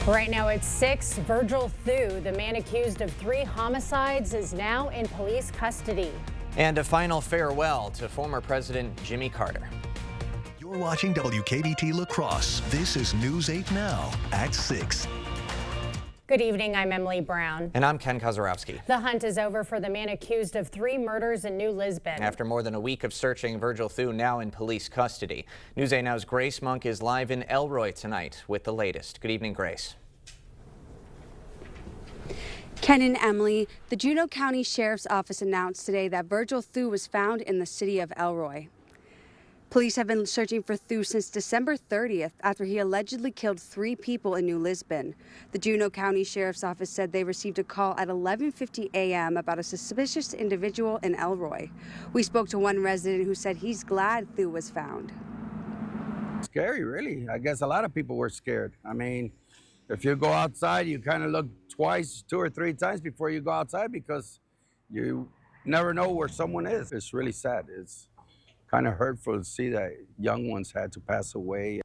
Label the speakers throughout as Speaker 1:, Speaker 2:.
Speaker 1: Right now it's 6. Virgil Thu, the man accused of 3 homicides, is now in police custody.
Speaker 2: And a final farewell to former President Jimmy Carter.
Speaker 3: You're watching WKBT La Crosse. This is News 8 Now at 6.
Speaker 1: Good evening, I'm Emily Brown.
Speaker 2: And I'm Ken Kozorowski.
Speaker 1: The hunt is over for the man accused of 3 murders in New Lisbon.
Speaker 2: After more than a week of searching, Virgil Thu now in police custody. News 8 Now's Grace Monk is live in Elroy tonight with the latest. Good evening, Grace.
Speaker 4: Ken and Emily, the Juneau County Sheriff's Office announced today that Virgil Thu was found in the city of Elroy. Police have been searching for Thu since December 30th after he allegedly killed 3 people in New Lisbon. The Juneau County Sheriff's Office said they received a call at 11:50 a.m. about a suspicious individual in Elroy. We spoke to one resident who said he's glad Thu was found.
Speaker 5: Scary, really. I guess a lot of people were scared. I mean, if you go outside, you kind of look twice, 2 or 3 times before you go outside because you never know where someone is. It's really sad. It's kind of hurtful to see that young ones had to pass away.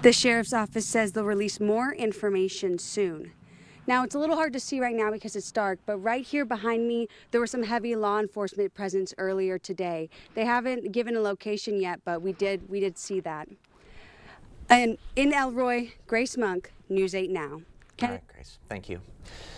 Speaker 4: The Sheriff's Office says they'll release more information soon. Now, it's a little hard to see right now because it's dark, but right here behind me, there was some heavy law enforcement presence earlier today. They haven't given a location yet, but we did see that. And in Elroy, Grace Monk, News 8 Now.
Speaker 2: All right, Grace, thank you.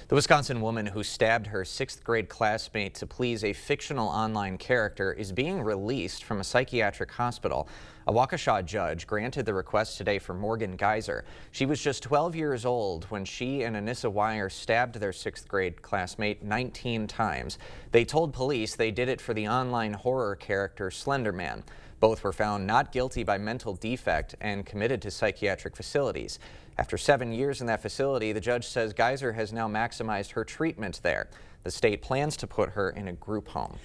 Speaker 2: The Wisconsin woman who stabbed her 6th grade classmate to please a fictional online character is being released from a psychiatric hospital. A Waukesha judge granted the request today for Morgan Geyser. She was just 12 years old when she and Anissa Wire stabbed their 6th grade classmate 19 times. They told police they did it for the online horror character Slender Man. Both were found not guilty by mental defect and committed to psychiatric facilities. After 7 years in that facility, the judge says Geyser has now maximized her treatment there. The state plans to put her in a group home.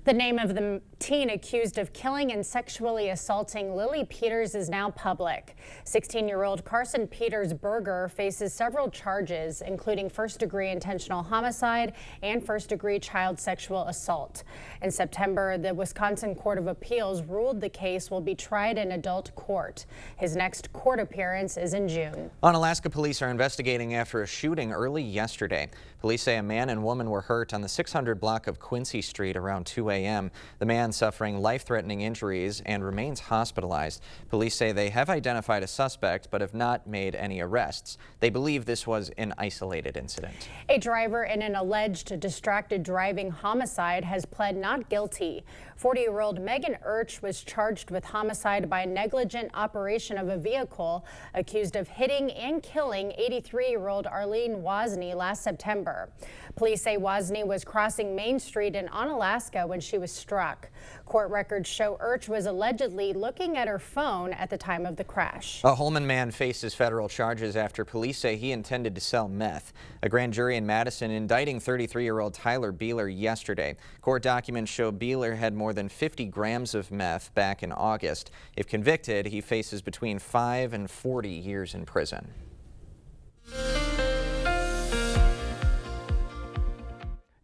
Speaker 1: The name of the teen accused of killing and sexually assaulting Lily Peters is now public. 16-year-old Carson Peters Berger faces several charges, including first-degree intentional homicide and first-degree child sexual assault. In September, the Wisconsin Court of Appeals ruled the case will be tried in adult court. His next court appearance is in June.
Speaker 2: Unalaska police are investigating after a shooting early yesterday. Police say a man and woman were hurt on the 600 block of Quincy Street around 2 a.m. The man suffering life-threatening injuries and remains hospitalized. Police say they have identified a suspect but have not made any arrests. They believe this was an isolated incident.
Speaker 1: A driver in an alleged distracted driving homicide has pled not guilty. 40-year-old Megan Urch was charged with homicide by negligent operation of a vehicle, accused of hitting and killing 83-year-old Arlene Wozni last September. Police say Wozni was crossing Main Street in Onalaska when she was struck. Court records show Urch was allegedly looking at her phone at the time of the crash.
Speaker 2: A Holman man faces federal charges after police say he intended to sell meth. A grand jury in Madison indicting 33-year-old Tyler Beeler yesterday. Court documents show Beeler had more than 50 grams of meth back in August. If convicted, he faces between 5 and 40 years in prison.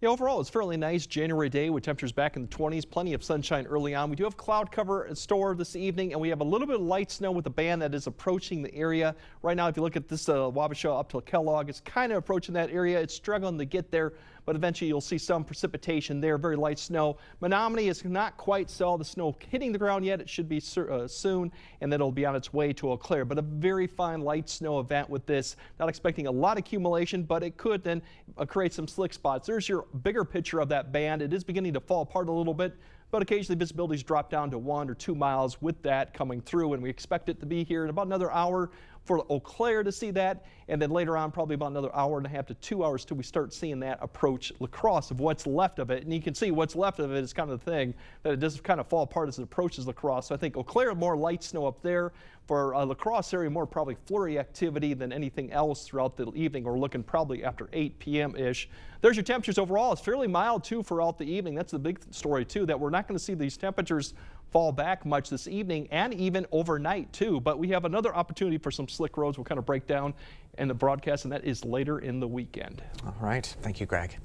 Speaker 6: Yeah, overall, it's a fairly nice January day with temperatures back in the 20s. Plenty of sunshine early on. We do have cloud cover in store this evening, and we have a little bit of light snow with the band that is approaching the area. Right now, if you look at this Wabasha up to Kellogg, it's kind of approaching that area. It's struggling to get there, but eventually you'll see some precipitation there, very light snow. Menominee is not quite saw the snow hitting the ground yet. It should be soon, and then it'll be on its way to Eau Claire. But a very fine light snow event with this. Not expecting a lot of accumulation, but it could then create some slick spots. There's your bigger picture of that band. It is beginning to fall apart a little bit, but occasionally visibility's drop down to 1 or 2 miles with that coming through, and we expect it to be here in about another hour for Eau Claire to see that, and then later on probably about another hour and a half to 2 hours till we start seeing that approach La Crosse of what's left of it. And you can see what's left of it is kind of the thing that it does kind of fall apart as it approaches La Crosse. So I think Eau Claire, more light snow up there. For La Crosse area, more probably flurry activity than anything else throughout the evening. We're looking probably after 8 p.m.-ish. There's your temperatures overall. It's fairly mild, too, throughout the evening. That's the big story, too, that we're not going to see these temperatures fall back much this evening and even overnight, too. But we have another opportunity for some slick roads we'll kind of break down and the broadcast, and that is later in the weekend.
Speaker 2: All right. Thank you, Greg.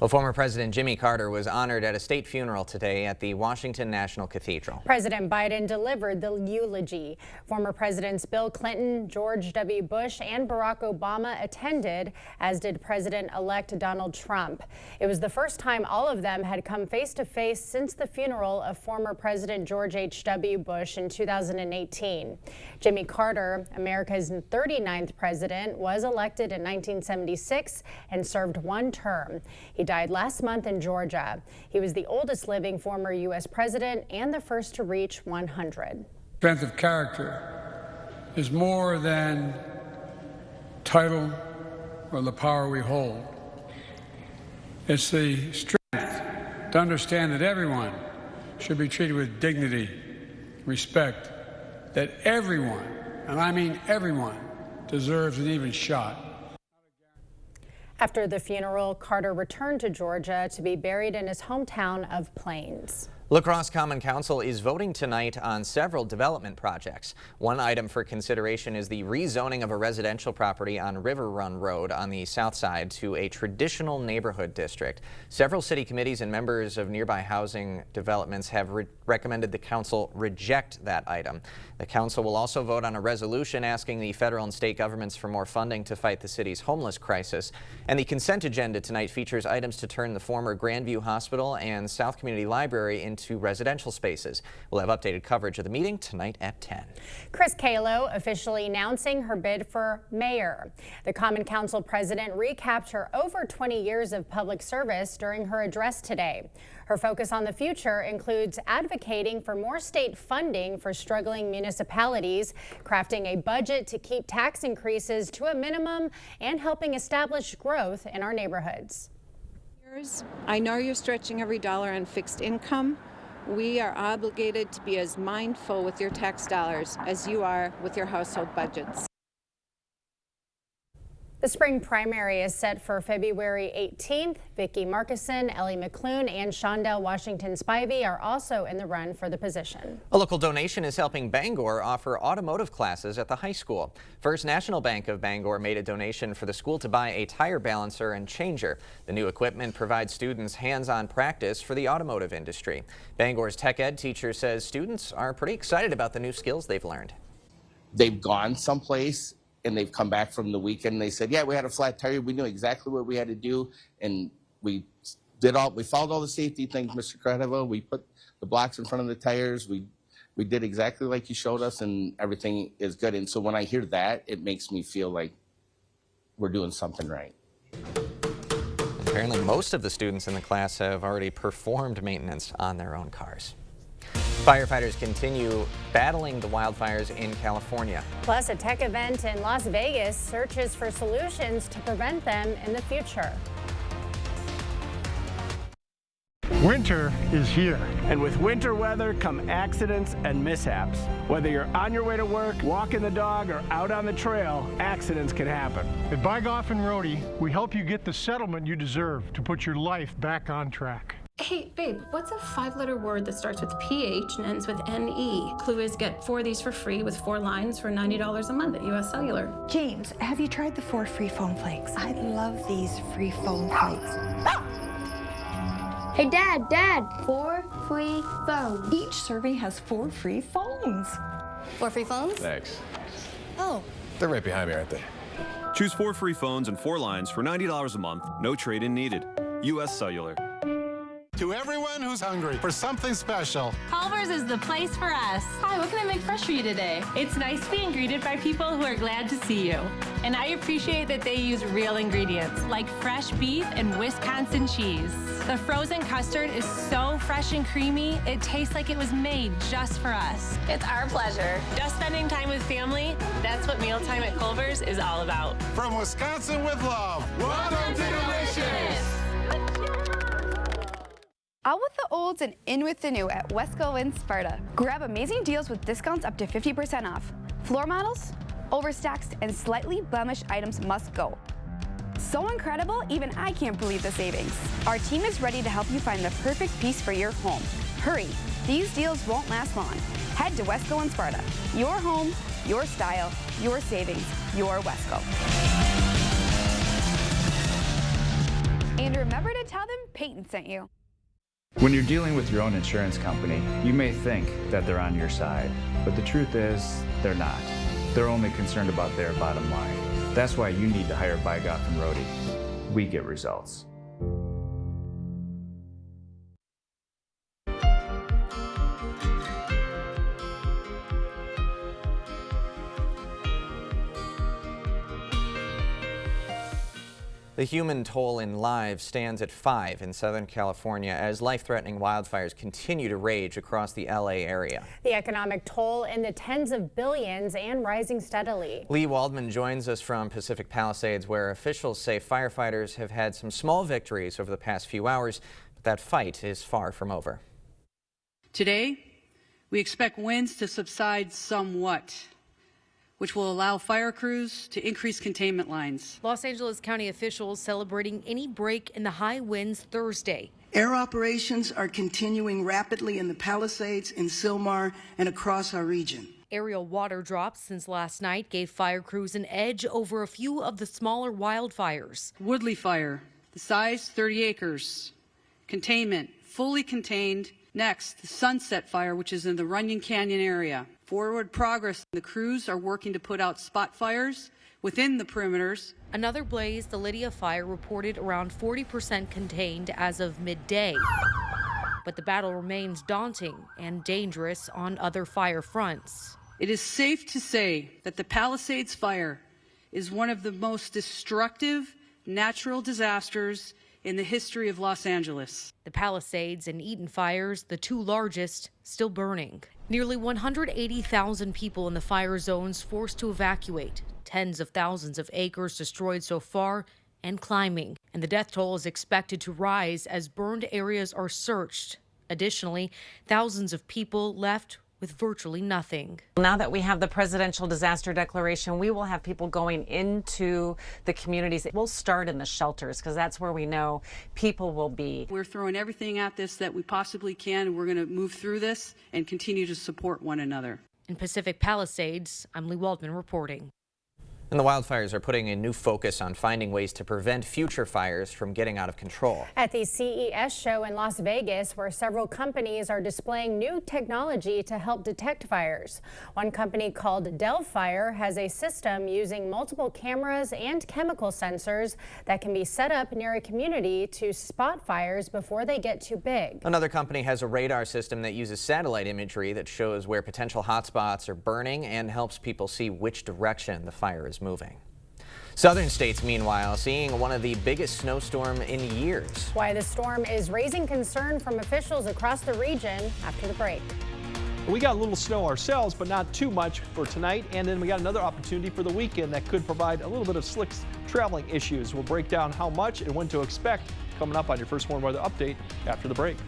Speaker 2: Well, former President Jimmy Carter was honored at a state funeral today at the Washington National Cathedral.
Speaker 1: President Biden delivered the eulogy. Former Presidents Bill Clinton, George W. Bush, and Barack Obama attended, as did President-elect Donald Trump. It was the first time all of them had come face-to-face since the funeral of former President George H.W. Bush in 2018. Jimmy Carter, America's 39th president, was elected in 1976 and served one term. He died last month in Georgia. He was the oldest living former U.S. president and the first to reach 100.
Speaker 7: Strength of character is more than title or the power we hold. It's the strength to understand that everyone should be treated with dignity, respect, that everyone, and I mean everyone, deserves an even shot.
Speaker 1: After the funeral, Carter returned to Georgia to be buried in his hometown of Plains.
Speaker 2: La Crosse Common Council is voting tonight on several development projects. One item for consideration is the rezoning of a residential property on River Run Road on the south side to a traditional neighborhood district. Several city committees and members of nearby housing developments have recommended the council reject that item. The council will also vote on a resolution asking the federal and state governments for more funding to fight the city's homeless crisis. And the consent agenda tonight features items to turn the former Grandview Hospital and South Community Library into residential spaces. We'll have updated coverage of the meeting tonight at 10.
Speaker 1: Chris Calo officially announcing her bid for mayor. The Common Council president recapped her over 20 years of public service during her address today. Her focus on the future includes advocating for more state funding for struggling municipalities, crafting a budget to keep tax increases to a minimum, and helping establish growth in our neighborhoods.
Speaker 8: I know you're stretching every dollar on fixed income. We are obligated to be as mindful with your tax dollars as you are with your household budgets.
Speaker 1: The spring primary is set for February 18th. Vicki Markison, Ellie McClune, and Shondell Washington Spivey are also in the run for the position.
Speaker 2: A local donation is helping Bangor offer automotive classes at the high school. First National Bank of Bangor made a donation for the school to buy a tire balancer and changer. The new equipment provides students hands-on practice for the automotive industry. Bangor's tech ed teacher says students are pretty excited about the new skills they've learned.
Speaker 9: They've gone someplace and they've come back from the weekend and they said, yeah, we had a flat tire. We knew exactly what we had to do. And we followed all the safety things, Mr. Credeva. We put the blocks in front of the tires. We did exactly like you showed us, and everything is good. And so when I hear that, it makes me feel like we're doing something right.
Speaker 2: Apparently most of the students in the class have already performed maintenance on their own cars. Firefighters continue battling the wildfires in California.
Speaker 1: Plus, a tech event in Las Vegas searches for solutions to prevent them in the future.
Speaker 10: Winter is here, and with winter weather come accidents and mishaps. Whether you're on your way to work, walking the dog, or out on the trail, accidents can happen.
Speaker 11: At Bygoff and Rohde, we help you get the settlement you deserve to put your life back on track.
Speaker 12: Hey, babe, what's a 5-letter word that starts with PH and ends with NE? Clue is get 4 of these for free with 4 lines for $90 a month at US Cellular.
Speaker 13: James, have you tried the 4 free phone flakes? I love these free phone flakes.
Speaker 14: Hey, Dad, 4 free phones.
Speaker 13: Each survey has 4 free phones.
Speaker 14: 4 free phones?
Speaker 15: Thanks.
Speaker 14: Oh.
Speaker 15: They're right behind me, aren't they?
Speaker 16: Choose 4 free phones and 4 lines for $90 a month. No trade-in needed. US Cellular.
Speaker 17: To everyone who's hungry for something special,
Speaker 18: Culver's is the place for us. Hi, what can I make fresh for you today? It's nice being greeted by people who are glad to see you. And I appreciate that they use real ingredients, like fresh beef and Wisconsin cheese. The frozen custard is so fresh and creamy, it tastes like it was made just for us. It's our pleasure. Just spending time with family, that's what mealtime at Culver's is all about.
Speaker 17: From Wisconsin with love, welcome to Delicious!
Speaker 19: Out with the olds and in with the new at Wesco in Sparta. Grab amazing deals with discounts up to 50% off. Floor models, overstacked, and slightly blemished items must go. So incredible, even I can't believe the savings. Our team is ready to help you find the perfect piece for your home. Hurry, These deals won't last long. Head to Wesco and Sparta. Your home, your style, your savings, your Wesco. And remember to tell them Peyton sent you.
Speaker 15: When you're dealing with your own insurance company, you may think that they're on your side, but the truth is, they're not. They're only concerned about their bottom line. That's why you need to hire Bygoff and Rohde. We get results.
Speaker 2: The human toll in lives stands at 5 in Southern California as life-threatening wildfires continue to rage across the LA area.
Speaker 1: The economic toll in the tens of billions and rising steadily.
Speaker 2: Lee Waldman joins us from Pacific Palisades, where officials say firefighters have had some small victories over the past few hours, but that fight is far from over.
Speaker 20: Today, we expect winds to subside somewhat, which will allow fire crews to increase containment lines.
Speaker 21: Los Angeles County officials celebrating any break in the high winds Thursday.
Speaker 22: Air operations are continuing rapidly in the Palisades, in Sylmar, and across our region.
Speaker 21: Aerial water drops since last night gave fire crews an edge over a few of the smaller wildfires.
Speaker 20: Woodley Fire, the size 30 acres. Containment, fully contained. Next, the Sunset Fire, which is in the Runyon Canyon area. Forward progress. The crews are working to put out spot fires within the perimeters.
Speaker 21: Another blaze, the Lydia Fire, reported around 40% contained as of midday. But the battle remains daunting and dangerous on other fire fronts.
Speaker 20: It is safe to say that the Palisades Fire is one of the most destructive natural disasters in the history of Los Angeles.
Speaker 21: The Palisades and Eaton fires, the two largest, still burning. Nearly 180,000 people in the fire zones forced to evacuate. Tens of thousands of acres destroyed so far and climbing. And the death toll is expected to rise as burned areas are searched. Additionally, thousands of people left with virtually nothing.
Speaker 23: Now that we have the presidential disaster declaration, we will have people going into the communities. We'll start in the shelters because that's where we know people will be.
Speaker 20: We're throwing everything at this that we possibly can, and we're going to move through this and continue to support one another.
Speaker 21: In Pacific Palisades, I'm Lee Waldman reporting.
Speaker 2: And the wildfires are putting a new focus on finding ways to prevent future fires from getting out of control.
Speaker 1: At the CES show in Las Vegas, where several companies are displaying new technology to help detect fires. One company called Delfire has a system using multiple cameras and chemical sensors that can be set up near a community to spot fires before they get too big.
Speaker 2: Another company has a radar system that uses satellite imagery that shows where potential hotspots are burning and helps people see which direction the fire is moving. Southern states, meanwhile, seeing one of the biggest snowstorms in years.
Speaker 1: Why the storm is raising concern from officials across the region after the break.
Speaker 6: We got a little snow ourselves, but not too much for tonight. And then we got another opportunity for the weekend that could provide a little bit of slick traveling issues. We'll break down how much and when to expect coming up on your First Warn Weather Update after the break.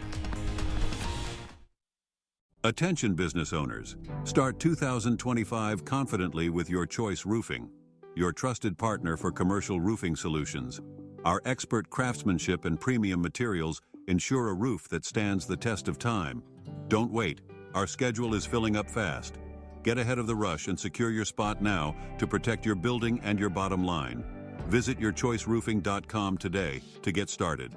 Speaker 24: Attention business owners. Start 2025 confidently with Your Choice Roofing, your trusted partner for commercial roofing solutions. Our expert craftsmanship and premium materials ensure a roof that stands the test of time. Don't wait. Our schedule is filling up fast. Get ahead of the rush and secure your spot now to protect your building and your bottom line. Visit yourchoiceroofing.com today to get started.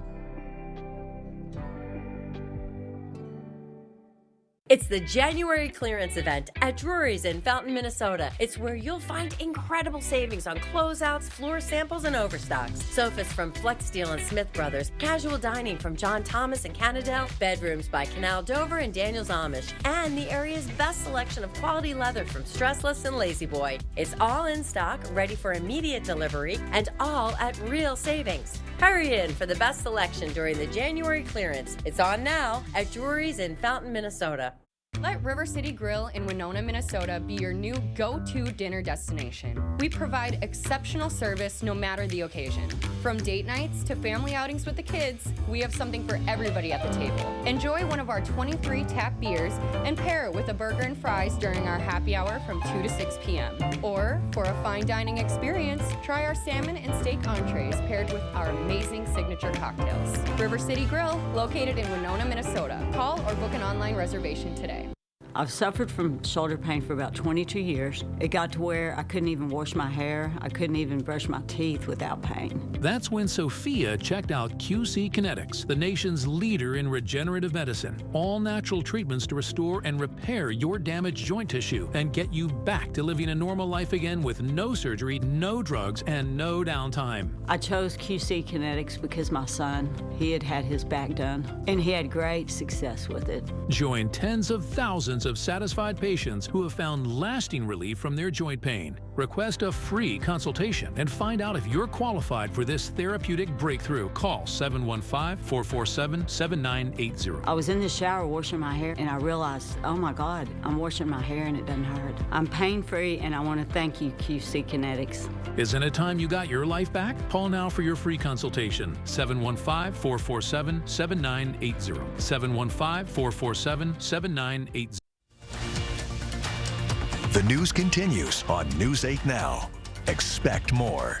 Speaker 25: It's the January clearance event at Drury's in Fountain, Minnesota. It's where you'll find incredible savings on closeouts, floor samples, and overstocks. Sofas from Flexsteel and Smith Brothers, casual dining from John Thomas and Cannondale, bedrooms by Canal Dover and Daniels Amish, and the area's best selection of quality leather from Stressless and Lazy Boy. It's all in stock, ready for immediate delivery, and all at real savings. Hurry in for the best selection during the January clearance. It's on now at Drury's in Fountain, Minnesota.
Speaker 3: Let River City Grill in Winona, Minnesota be your new go-to dinner destination. We provide exceptional service no matter the occasion. From date nights to family outings with the kids, we have something for everybody at the table. Enjoy one of our 23 tap beers and pair it with a burger and fries during our happy hour from 2 to 6 p.m. Or, for a fine dining experience, try our salmon and steak entrees paired with our amazing signature cocktails. River City Grill, located in Winona, Minnesota. Call or book an online reservation today.
Speaker 4: I've suffered from shoulder pain for about 22 years. It got to where I couldn't even wash my hair. I couldn't even brush my teeth without pain.
Speaker 5: That's when Sophia checked out QC Kinetics, the nation's leader in regenerative medicine. All natural treatments to restore and repair your damaged joint tissue and get you back to living a normal life again with no surgery, no drugs, and no downtime.
Speaker 4: I chose QC Kinetics because my son, he had had his back done, and he had great success with it.
Speaker 5: Join tens of thousands of satisfied patients who have found lasting relief from their joint pain. Request a free consultation and find out if you're qualified for this therapeutic breakthrough. Call 715-447-7980.
Speaker 4: I was in the shower washing my hair and I realized, oh my God, I'm washing my hair and it doesn't hurt. I'm pain-free and I want to thank you, QC Kinetics.
Speaker 5: Isn't it time you got your life back? Call now for your free consultation. 715-447-7980. 715-447-7980.
Speaker 7: The news continues on News 8 Now. Expect more.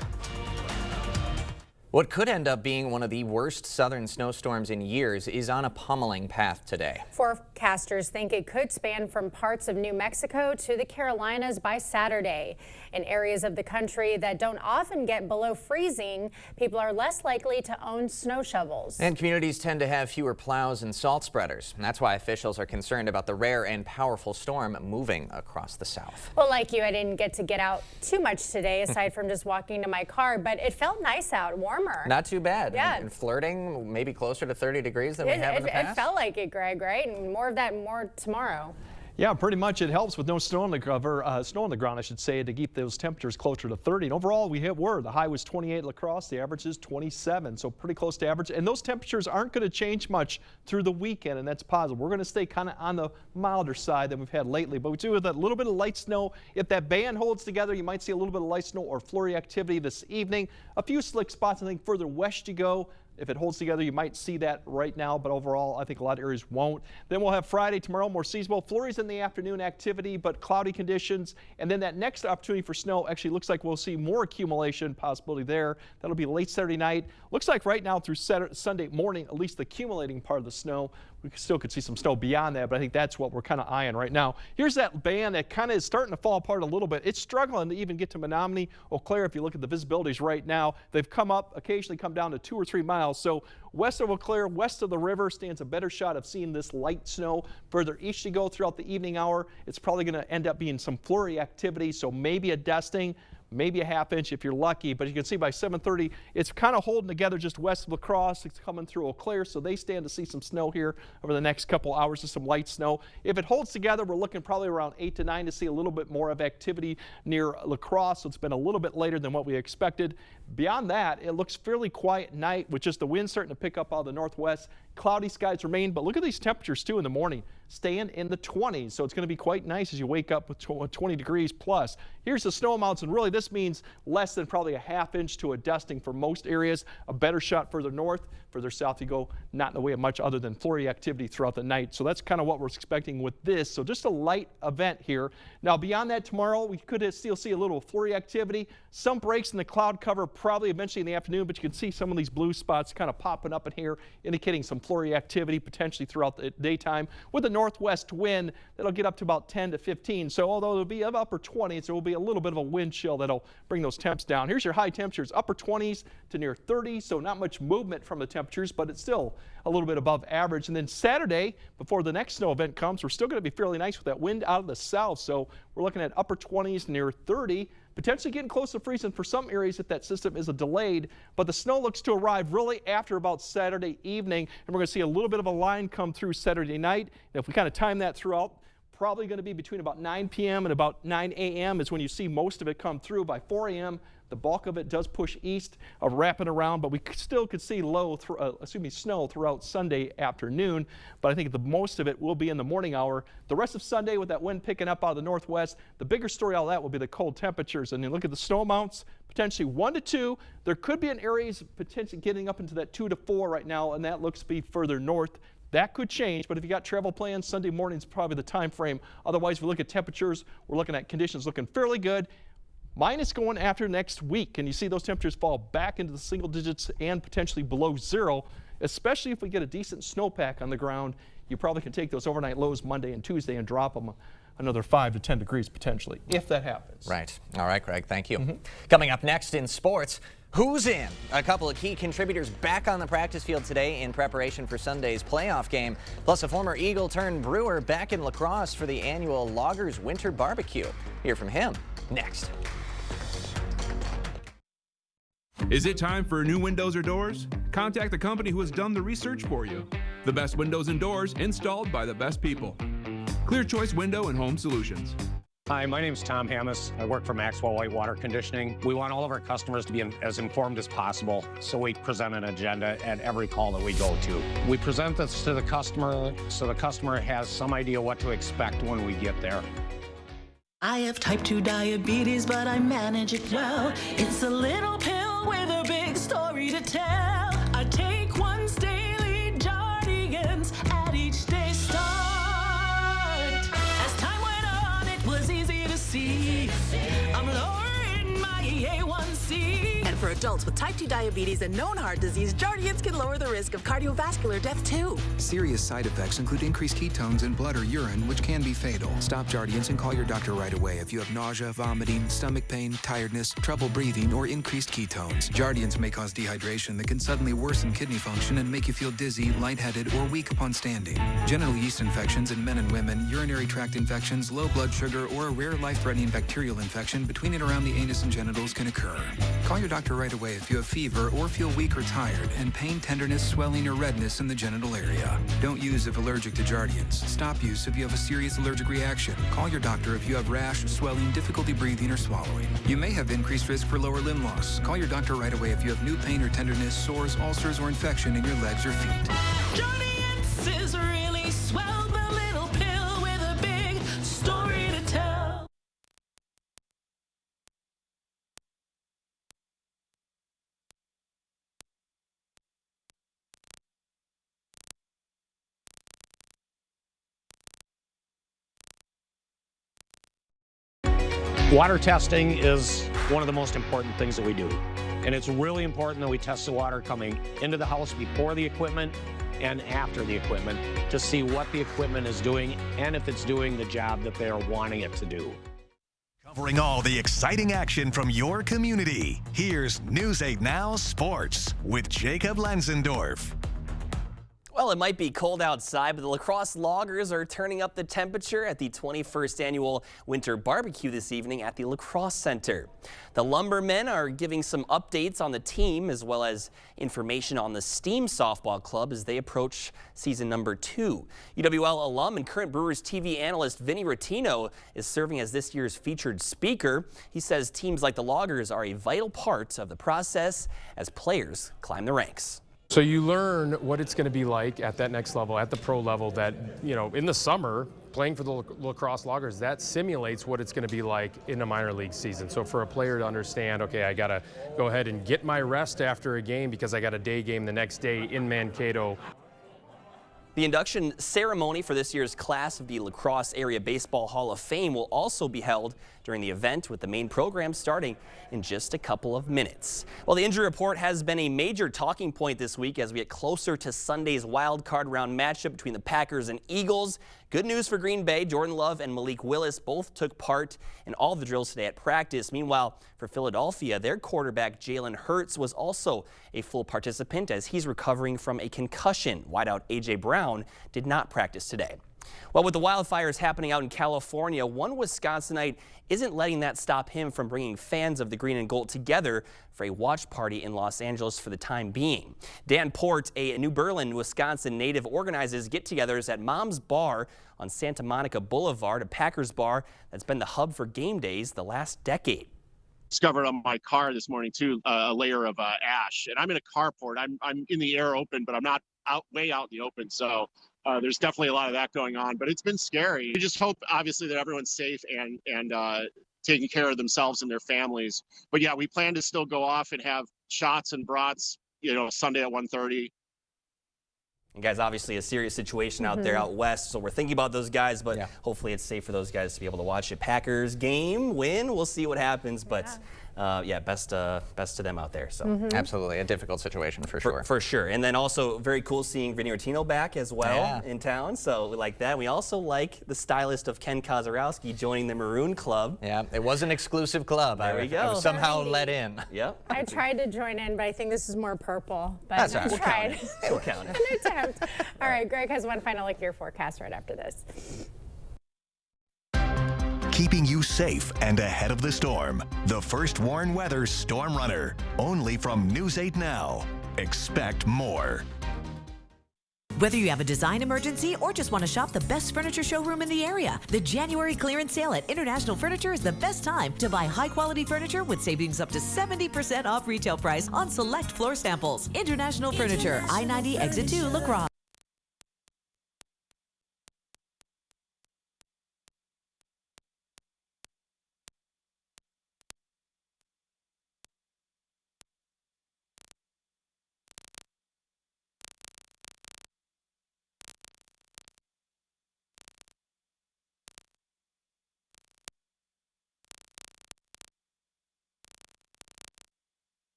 Speaker 2: What could end up being one of the worst southern snowstorms in years is on a pummeling path today.
Speaker 1: Forecasters think it could span from parts of New Mexico to the Carolinas by Saturday. In areas of the country that don't often get below freezing, people are less likely to own snow shovels.
Speaker 2: And communities tend to have fewer plows and salt spreaders. And that's why officials are concerned about the rare and powerful storm moving across the south.
Speaker 1: Well, like you, I didn't get to get out too much today, aside from just walking to my car, but it felt nice out, warmer.
Speaker 2: Not too bad.
Speaker 1: Yeah.
Speaker 2: And flirting, maybe closer to 30 degrees than we have in the past.
Speaker 1: It felt like it, Greg, right? And more of that more tomorrow.
Speaker 6: Yeah, pretty much it helps with no snow on the ground, I should say, to keep those temperatures closer to 30. And overall, we hit the high was 28 La Crosse, the average is 27, so pretty close to average. And those temperatures aren't going to change much through the weekend, and that's positive. We're going to stay kind of on the milder side than we've had lately, but we do have that little bit of light snow. If that band holds together, you might see a little bit of light snow or flurry activity this evening. A few slick spots, I think, further west you go. If it holds together, you might see that right now, but overall, I think a lot of areas won't. Then we'll have Friday, tomorrow, more seasonal. Flurries in the afternoon activity, but cloudy conditions. And then that next opportunity for snow actually looks like we'll see more accumulation possibility there. That'll be late Saturday night. Looks like right now through Sunday morning, at least the accumulating part of the snow. We still could see some snow beyond that, but I think that's what we're kind of eyeing right now. Here's that band that kind of is starting to fall apart a little bit. It's struggling to even get to Menominee, Eau Claire. If you look at the visibilities right now, they've come up, occasionally come down to 2 or 3 miles. So west of Eau Claire, west of the river, stands a better shot of seeing this light snow. Further east you go throughout the evening hour, it's probably going to end up being some flurry activity, so maybe a dusting. Maybe a half inch if you're lucky, but you can see by 7:30 it's kind of holding together just west of La Crosse. It's coming through Eau Claire, so they stand to see some snow here over the next couple hours of some light snow. If it holds together, we're looking probably around 8 to 9 to see a little bit more of activity near La Crosse, so it's been a little bit later than what we expected. Beyond that, it looks fairly quiet night with just the wind starting to pick up out of the northwest. Cloudy skies remain, but look at these temperatures too in the morning, staying in the 20s. So it's going to be quite nice as you wake up with 20 degrees plus. Here's the snow amounts, and really this means less than probably a half inch to a dusting for most areas. A better shot further north. Further south you go, not in the way of much other than flurry activity throughout the night. So that's kind of what we're expecting with this. So just a light event here. Now beyond that, tomorrow we could still see a little flurry activity. Some breaks in the cloud cover probably eventually in the afternoon, but you can see some of these blue spots kind of popping up in here, indicating some flurry activity potentially throughout the daytime. With a northwest wind, that'll get up to about 10 to 15. So although it'll be upper 20s, there will be a little bit of a wind chill that'll bring those temps down. Here's your high temperatures, upper 20s to near 30, so not much movement from the temperatures, but it's still a little bit above average. And then Saturday, before the next snow event comes, we're still going to be fairly nice with that wind out of the south. So we're looking at upper 20s near 30, potentially getting close to freezing for some areas if that system is delayed. But the snow looks to arrive really after about Saturday evening, and we're going to see a little bit of a line come through Saturday night. And if we kind of time that throughout, probably going to be between about 9 p.m. and about 9 a.m. is when you see most of it come through. By 4 a.m., the bulk of it does push east, wrapping around, but we still could see snow throughout Sunday afternoon. But I think the most of it will be in the morning hour. The rest of Sunday, with that wind picking up out of the northwest, the bigger story out of that will be the cold temperatures. And you look at the snow amounts, potentially 1 to 2. There could be in areas potentially getting up into that 2 to 4 right now, and that looks to be further north. That could change, but if you got travel plans, Sunday morning is probably the time frame. Otherwise, if we look at temperatures, we're looking at conditions looking fairly good. Minus going after next week, and you see those temperatures fall back into the single digits and potentially below zero, especially if we get a decent snowpack on the ground. You probably can take those overnight lows Monday and Tuesday and drop them another 5 to 10 degrees potentially, if that happens.
Speaker 2: Right. All right, Greg, thank you. Coming up next in sports, who's in? A couple of key contributors back on the practice field today in preparation for Sunday's playoff game, plus a former Eagle turned Brewer back in lacrosse for the annual Loggers Winter Barbecue. Hear from him next.
Speaker 8: Is it time for new windows or doors? Contact the company who has done the research for you. The best windows and doors installed by the best people. Clear Choice Window and Home Solutions.
Speaker 9: Hi, my name is Tom Hammes. I work for Maxwell Whitewater Conditioning. We want all of our customers to be as informed as possible, so we present an agenda at every call that we go to. We present this to the customer so the customer has some idea what to expect when we get there.
Speaker 10: I have type 2 diabetes, but I manage it well. It's a little pill with a big story to tell. I take once daily Jardians at each day start. As time went on, it was easy to see I'm lowering my A1C.
Speaker 11: And for adults with type 2 diabetes and known heart disease, Jardians can lower the risk of cardiovascular death too.
Speaker 12: Serious side effects include increased ketones in blood or urine, which can be fatal. Stop Jardians and call your doctor right away if you have nausea, vomiting, stomach pain, tiredness, trouble breathing, or increased ketones. Jardians may cause dehydration that can suddenly worsen kidney function and make you feel dizzy, lightheaded, or weak upon standing. Genital yeast infections in men and women, urinary tract infections, low blood sugar, or a rare life-threatening bacterial infection between and around the anus and genitals can occur. Call your doctor right away if you have fever or feel weak or tired and pain, tenderness, swelling, or redness in the genital area. Don't use if allergic to Jardians. Stop use if you have a serious allergic reaction. Call your doctor if you have rash, swelling, difficulty breathing, or swallowing. You may have increased risk for lower limb loss. Call your doctor right away if you have new pain or tenderness, sores, ulcers, or infection in your legs or feet.
Speaker 10: Jardians is really swell, the little pill with a big story to tell.
Speaker 9: Water testing is one of the most important things that we do. And it's really important that we test the water coming into the house before the equipment and after the equipment to see what the equipment is doing and if it's doing the job that they're wanting it to do.
Speaker 7: Covering all the exciting action from your community, here's News 8 Now Sports with Jacob Lenzendorf.
Speaker 26: Well, it might be cold outside, but the La Crosse Loggers are turning up the temperature at the 21st annual Winter Barbecue this evening at the La Crosse Center. The Lumbermen are giving some updates on the team as well as information on the Steam Softball Club as they approach season number 2. UWL alum and current Brewers TV analyst Vinny Rotino is serving as this year's featured speaker. He says teams like the Loggers are a vital part of the process as players climb the ranks.
Speaker 27: So you learn what it's going to be like at that next level, at the pro level, that, you know, in the summer, playing for the La Crosse Loggers, that simulates what it's going to be like in a minor league season. So for a player to understand, okay, I got to go ahead and get my rest after a game because I got a day game the next day in Mankato.
Speaker 26: The induction ceremony for this year's class of the La Crosse Area Baseball Hall of Fame will also be held during the event, with the main program starting in just a couple of minutes. Well, the injury report has been a major talking point this week as we get closer to Sunday's wild card round matchup between the Packers and Eagles. Good news for Green Bay. Jordan Love and Malik Willis both took part in all the drills today at practice. Meanwhile, for Philadelphia, their quarterback Jalen Hurts was also a full participant as he's recovering from a concussion. Wideout A.J. Brown did not practice today. Well, with the wildfires happening out in California, one Wisconsinite isn't letting that stop him from bringing fans of the green and gold together for a watch party in Los Angeles for the time being. Dan Port, a New Berlin, Wisconsin native, organizes get-togethers at Mom's Bar on Santa Monica Boulevard, a Packers bar that's been the hub for game days the last decade.
Speaker 13: Discovered on my car this morning too a layer of ash, and I'm in a carport. I'm in the air open, but I'm not way out in the open. So there's definitely a lot of that going on. But it's been scary. We just hope, obviously, that everyone's safe and taking care of themselves and their families. But yeah, we plan to still go off and have shots and brats, Sunday at 1:30.
Speaker 26: And guys, obviously a serious situation out there out west, so we're thinking about those guys, but hopefully it's safe for those guys to be able to watch it. Packers game, win, we'll see what happens, but best to them out there. So
Speaker 2: Absolutely, a difficult situation for sure.
Speaker 26: For sure. And then also very cool seeing Vinny Artino back as well in town, so we like that. We also like the stylist of Ken Kozarowski joining the Maroon Club.
Speaker 2: Yeah, it was an exclusive club.
Speaker 26: There we go.
Speaker 2: I was somehow let in.
Speaker 26: Yep.
Speaker 1: I tried to join in, but I think this is more purple. But
Speaker 2: That's all
Speaker 1: I
Speaker 2: right.
Speaker 1: tried.
Speaker 26: We'll count it.
Speaker 1: An attempt. All right, Greg has one final look at your forecast right after this.
Speaker 7: Keeping you safe and ahead of the storm. The First Warn Weather Storm Runner. Only from News 8 Now. Expect more.
Speaker 14: Whether you have a design emergency or just want to shop the best furniture showroom in the area, the January clearance sale at International Furniture is the best time to buy high-quality furniture with savings up to 70% off retail price on select floor samples. International Furniture, I-90 Exit 2, La Crosse.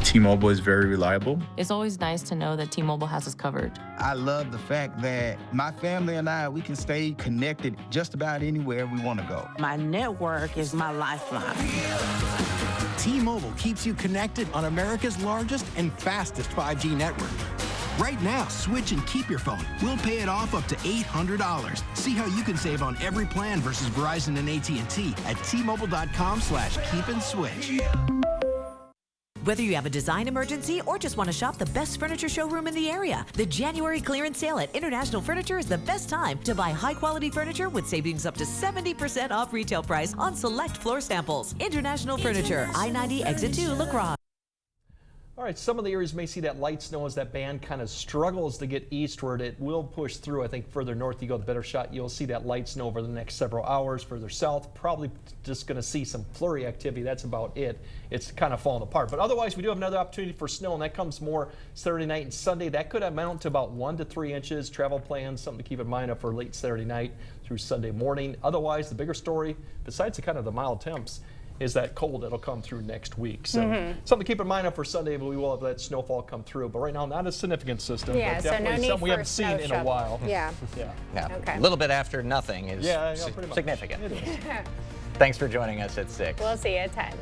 Speaker 15: T-Mobile is very reliable.
Speaker 16: It's always nice to know that T-Mobile has us covered.
Speaker 17: I love the fact that my family and I, we can stay connected just about anywhere we want to go.
Speaker 18: My network is my lifeline.
Speaker 19: T-Mobile keeps you connected on America's largest and fastest 5G network. Right now, switch and keep your phone. We'll pay it off up to $800. See how you can save on every plan versus Verizon and AT&T at T-Mobile.com/keep-and-switch.
Speaker 14: Whether you have a design emergency or just want to shop the best furniture showroom in the area, the January clearance sale at International Furniture is the best time to buy high-quality furniture with savings up to 70% off retail price on select floor samples. International Furniture, I-90 Exit 2, La Crosse.
Speaker 6: All right, some of the areas may see that light snow as that band kind of struggles to get eastward. It will push through. I think further north you go, the better shot you'll see that light snow over the next several hours. Further south, probably just going to see some flurry activity. That's about it. It's kind of falling apart. But otherwise, we do have another opportunity for snow, and that comes more Saturday night and Sunday. That could amount to about 1 to 3 inches. Travel plans, something to keep in mind up for late Saturday night through Sunday morning. Otherwise, the bigger story, besides the kind of the mild temps, is that cold that'll come through next week. So something to keep in mind up for Sunday, but we will have that snowfall come through. But right now, not a significant system,
Speaker 1: Yeah,
Speaker 6: but
Speaker 1: so
Speaker 6: definitely
Speaker 1: no need
Speaker 6: something we
Speaker 1: for
Speaker 6: haven't seen in a
Speaker 1: shovel.
Speaker 6: while.
Speaker 1: Yeah.
Speaker 2: Yeah.
Speaker 1: Okay.
Speaker 2: A little bit after nothing is
Speaker 6: pretty much.
Speaker 2: significant.
Speaker 6: It is.
Speaker 2: Thanks for joining us at 6.
Speaker 1: We'll see you at 10.